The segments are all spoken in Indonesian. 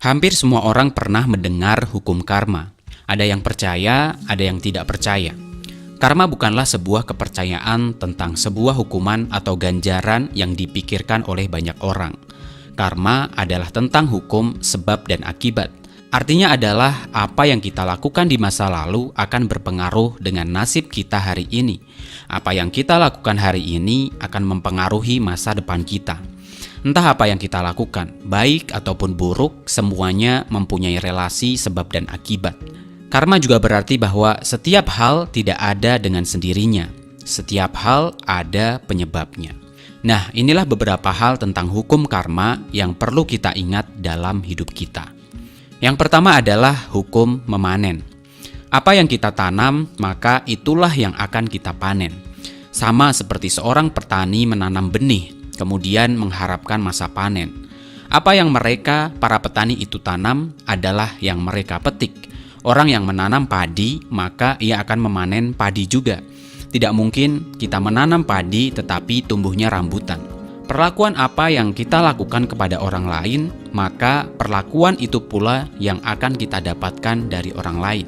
Hampir semua orang pernah mendengar hukum karma. Ada yang percaya, ada yang tidak percaya. Karma bukanlah sebuah kepercayaan tentang sebuah hukuman atau ganjaran yang dipikirkan oleh banyak orang. Karma adalah tentang hukum, sebab, dan akibat. Artinya adalah apa yang kita lakukan di masa lalu akan berpengaruh dengan nasib kita hari ini. Apa yang kita lakukan hari ini akan mempengaruhi masa depan kita. Entah apa yang kita lakukan, baik ataupun buruk, semuanya mempunyai relasi sebab dan akibat. Karma juga berarti bahwa setiap hal tidak ada dengan sendirinya. Setiap hal ada penyebabnya. Nah, inilah beberapa hal tentang hukum karma yang perlu kita ingat dalam hidup kita. Yang pertama adalah hukum memanen. Apa yang kita tanam, maka itulah yang akan kita panen. Sama seperti seorang petani menanam benih, kemudian mengharapkan masa panen. Apa yang para petani itu tanam adalah yang mereka petik. Orang yang menanam padi, maka ia akan memanen padi juga. Tidak mungkin kita menanam padi tetapi tumbuhnya rambutan. Perlakuan apa yang kita lakukan kepada orang lain, maka perlakuan itu pula yang akan kita dapatkan dari orang lain.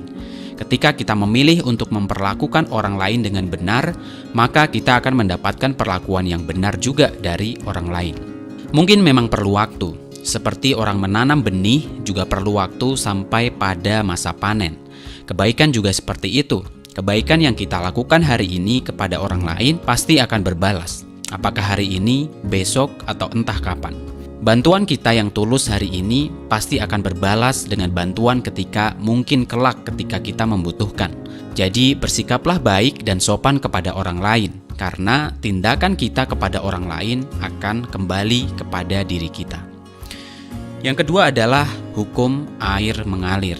Ketika kita memilih untuk memperlakukan orang lain dengan benar, maka kita akan mendapatkan perlakuan yang benar juga dari orang lain. Mungkin memang perlu waktu, seperti orang menanam benih juga perlu waktu sampai pada masa panen. Kebaikan juga seperti itu. Kebaikan yang kita lakukan hari ini kepada orang lain pasti akan berbalas. Apakah hari ini, besok, atau entah kapan. Bantuan kita yang tulus hari ini pasti akan berbalas dengan bantuan ketika mungkin kelak ketika kita membutuhkan. Jadi bersikaplah baik dan sopan kepada orang lain, karena tindakan kita kepada orang lain akan kembali kepada diri kita. Yang kedua adalah hukum air mengalir.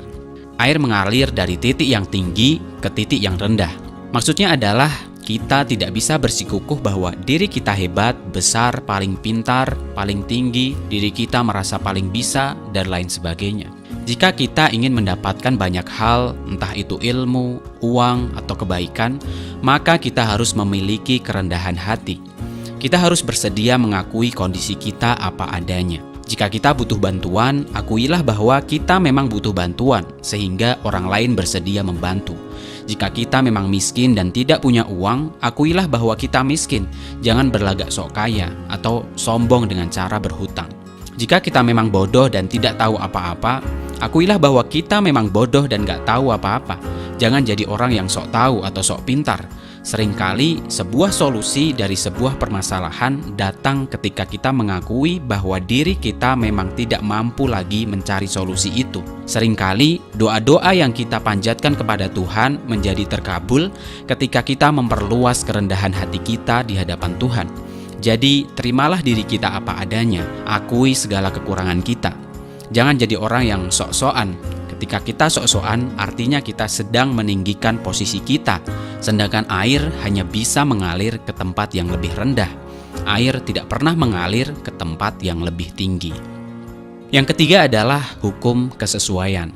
Air mengalir dari titik yang tinggi ke titik yang rendah. Maksudnya adalah kita tidak bisa bersikukuh bahwa diri kita hebat, besar, paling pintar, paling tinggi, diri kita merasa paling bisa, dan lain sebagainya. Jika kita ingin mendapatkan banyak hal, entah itu ilmu, uang, atau kebaikan, maka kita harus memiliki kerendahan hati. Kita harus bersedia mengakui kondisi kita apa adanya. Jika kita butuh bantuan, akuilah bahwa kita memang butuh bantuan, sehingga orang lain bersedia membantu. Jika kita memang miskin dan tidak punya uang, akuilah bahwa kita miskin. Jangan berlagak sok kaya atau sombong dengan cara berhutang. Jika kita memang bodoh dan tidak tahu apa-apa, akuilah bahwa kita memang bodoh dan gak tahu apa-apa. Jangan jadi orang yang sok tahu atau sok pintar. Seringkali sebuah solusi dari sebuah permasalahan datang ketika kita mengakui bahwa diri kita memang tidak mampu lagi mencari solusi itu. Seringkali doa-doa yang kita panjatkan kepada Tuhan menjadi terkabul ketika kita memperluas kerendahan hati kita di hadapan Tuhan. Jadi terimalah diri kita apa adanya, akui segala kekurangan kita. Jangan jadi orang yang sok-sokan. Ketika kita sok-sokan, artinya kita sedang meninggikan posisi kita, sedangkan air hanya bisa mengalir ke tempat yang lebih rendah. Air tidak pernah mengalir ke tempat yang lebih tinggi. Yang ketiga adalah hukum kesesuaian.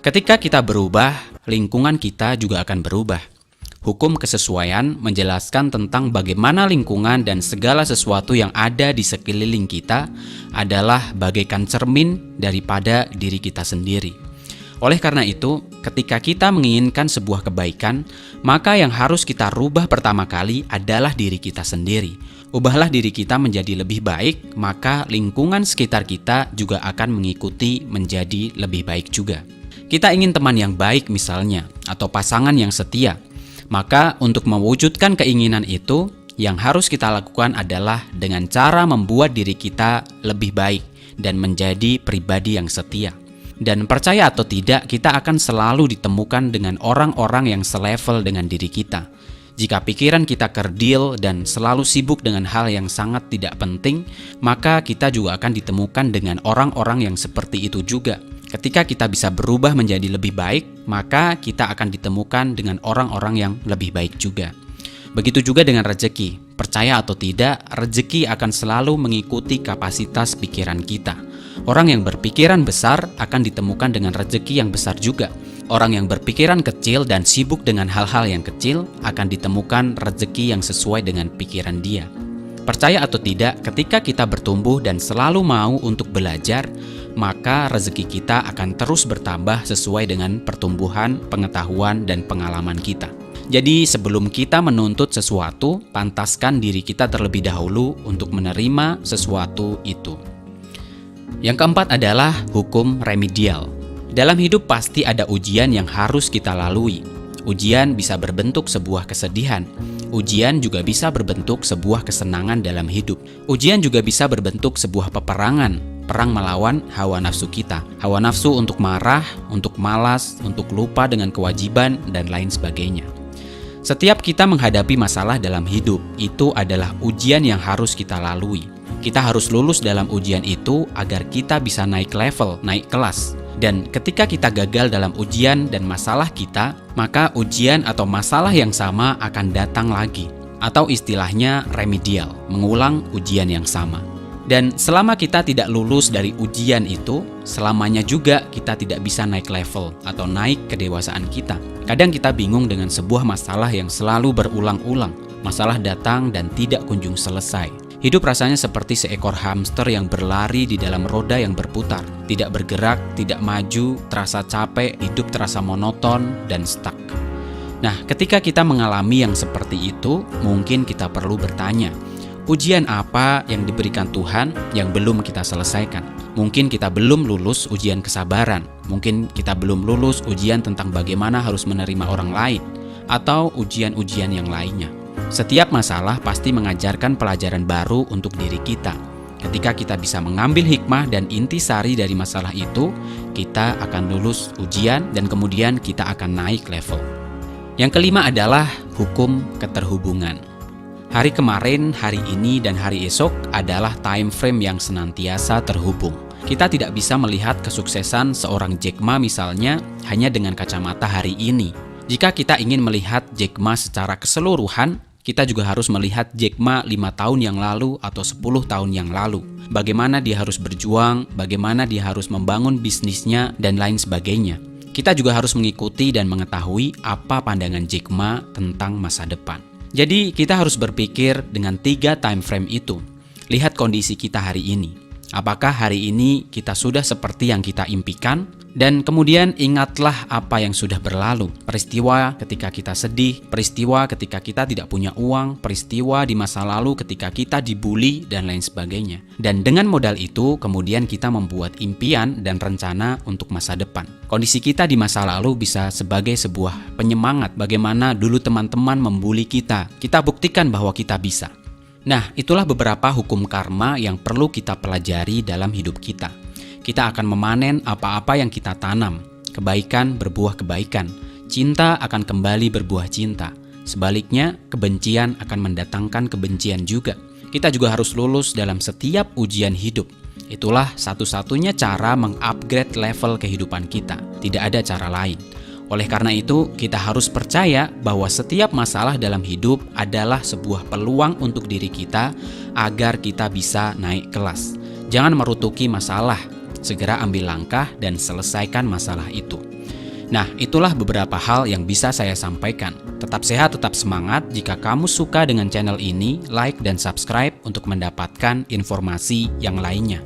Ketika kita berubah, lingkungan kita juga akan berubah. Hukum kesesuaian menjelaskan tentang bagaimana lingkungan dan segala sesuatu yang ada di sekeliling kita adalah bagaikan cermin daripada diri kita sendiri. Oleh karena itu, ketika kita menginginkan sebuah kebaikan, maka yang harus kita rubah pertama kali adalah diri kita sendiri. Ubahlah diri kita menjadi lebih baik, maka lingkungan sekitar kita juga akan mengikuti menjadi lebih baik juga. Kita ingin teman yang baik misalnya, atau pasangan yang setia. Maka untuk mewujudkan keinginan itu, yang harus kita lakukan adalah dengan cara membuat diri kita lebih baik dan menjadi pribadi yang setia. Dan percaya atau tidak, kita akan selalu ditemukan dengan orang-orang yang selevel dengan diri kita. Jika pikiran kita kerdil dan selalu sibuk dengan hal yang sangat tidak penting, maka kita juga akan ditemukan dengan orang-orang yang seperti itu juga. Ketika kita bisa berubah menjadi lebih baik, maka kita akan ditemukan dengan orang-orang yang lebih baik juga. Begitu juga dengan rezeki. Percaya atau tidak, rezeki akan selalu mengikuti kapasitas pikiran kita. Orang yang berpikiran besar akan ditemukan dengan rezeki yang besar juga. Orang yang berpikiran kecil dan sibuk dengan hal-hal yang kecil akan ditemukan rezeki yang sesuai dengan pikiran dia. Percaya atau tidak, ketika kita bertumbuh dan selalu mau untuk belajar, maka rezeki kita akan terus bertambah sesuai dengan pertumbuhan, pengetahuan, dan pengalaman kita. Jadi sebelum kita menuntut sesuatu, pantaskan diri kita terlebih dahulu untuk menerima sesuatu itu. Yang keempat adalah hukum remedial. Dalam hidup pasti ada ujian yang harus kita lalui. Ujian bisa berbentuk sebuah kesedihan. Ujian juga bisa berbentuk sebuah kesenangan dalam hidup. Ujian juga bisa berbentuk sebuah peperangan, perang melawan hawa nafsu kita. Hawa nafsu untuk marah, untuk malas, untuk lupa dengan kewajiban, dan lain sebagainya. Setiap kita menghadapi masalah dalam hidup, itu adalah ujian yang harus kita lalui. Kita harus lulus dalam ujian itu agar kita bisa naik level, naik kelas. Dan ketika kita gagal dalam ujian dan masalah kita, maka ujian atau masalah yang sama akan datang lagi. Atau istilahnya remedial, mengulang ujian yang sama. Dan selama kita tidak lulus dari ujian itu, selamanya juga kita tidak bisa naik level atau naik kedewasaan kita. Kadang kita bingung dengan sebuah masalah yang selalu berulang-ulang. Masalah datang dan tidak kunjung selesai. Hidup rasanya seperti seekor hamster yang berlari di dalam roda yang berputar. Tidak bergerak, tidak maju, terasa capek, hidup terasa monoton dan stuck. Nah, ketika kita mengalami yang seperti itu, mungkin kita perlu bertanya, ujian apa yang diberikan Tuhan yang belum kita selesaikan? Mungkin kita belum lulus ujian kesabaran. Mungkin kita belum lulus ujian tentang bagaimana harus menerima orang lain. Atau ujian-ujian yang lainnya. Setiap masalah pasti mengajarkan pelajaran baru untuk diri kita. Ketika kita bisa mengambil hikmah dan intisari dari masalah itu, kita akan lulus ujian dan kemudian kita akan naik level. Yang kelima adalah hukum keterhubungan. Hari kemarin, hari ini, dan hari esok adalah time frame yang senantiasa terhubung. Kita tidak bisa melihat kesuksesan seorang Jack Ma misalnya hanya dengan kacamata hari ini. Jika kita ingin melihat Jack Ma secara keseluruhan, kita juga harus melihat Jack Ma 5 tahun yang lalu atau 10 tahun yang lalu. Bagaimana dia harus berjuang, bagaimana dia harus membangun bisnisnya, dan lain sebagainya. Kita juga harus mengikuti dan mengetahui apa pandangan Jack Ma tentang masa depan. Jadi kita harus berpikir dengan 3 time frame itu. Lihat kondisi kita hari ini. Apakah hari ini kita sudah seperti yang kita impikan? Dan kemudian ingatlah apa yang sudah berlalu. Peristiwa ketika kita sedih, peristiwa ketika kita tidak punya uang, peristiwa di masa lalu ketika kita dibully, dan lain sebagainya. Dan dengan modal itu, kemudian kita membuat impian dan rencana untuk masa depan. Kondisi kita di masa lalu bisa sebagai sebuah penyemangat bagaimana dulu teman-teman membuli kita. Kita buktikan bahwa kita bisa. Nah, itulah beberapa hukum karma yang perlu kita pelajari dalam hidup kita. Kita akan memanen apa-apa yang kita tanam. Kebaikan berbuah kebaikan. Cinta akan kembali berbuah cinta. Sebaliknya, kebencian akan mendatangkan kebencian juga. Kita juga harus lulus dalam setiap ujian hidup. Itulah satu-satunya cara mengupgrade level kehidupan kita. Tidak ada cara lain. Oleh karena itu, kita harus percaya bahwa setiap masalah dalam hidup adalah sebuah peluang untuk diri kita agar kita bisa naik kelas. Jangan merutuki masalah, segera ambil langkah dan selesaikan masalah itu. Nah, itulah beberapa hal yang bisa saya sampaikan. Tetap sehat, tetap semangat. Jika kamu suka dengan channel ini, like dan subscribe untuk mendapatkan informasi yang lainnya.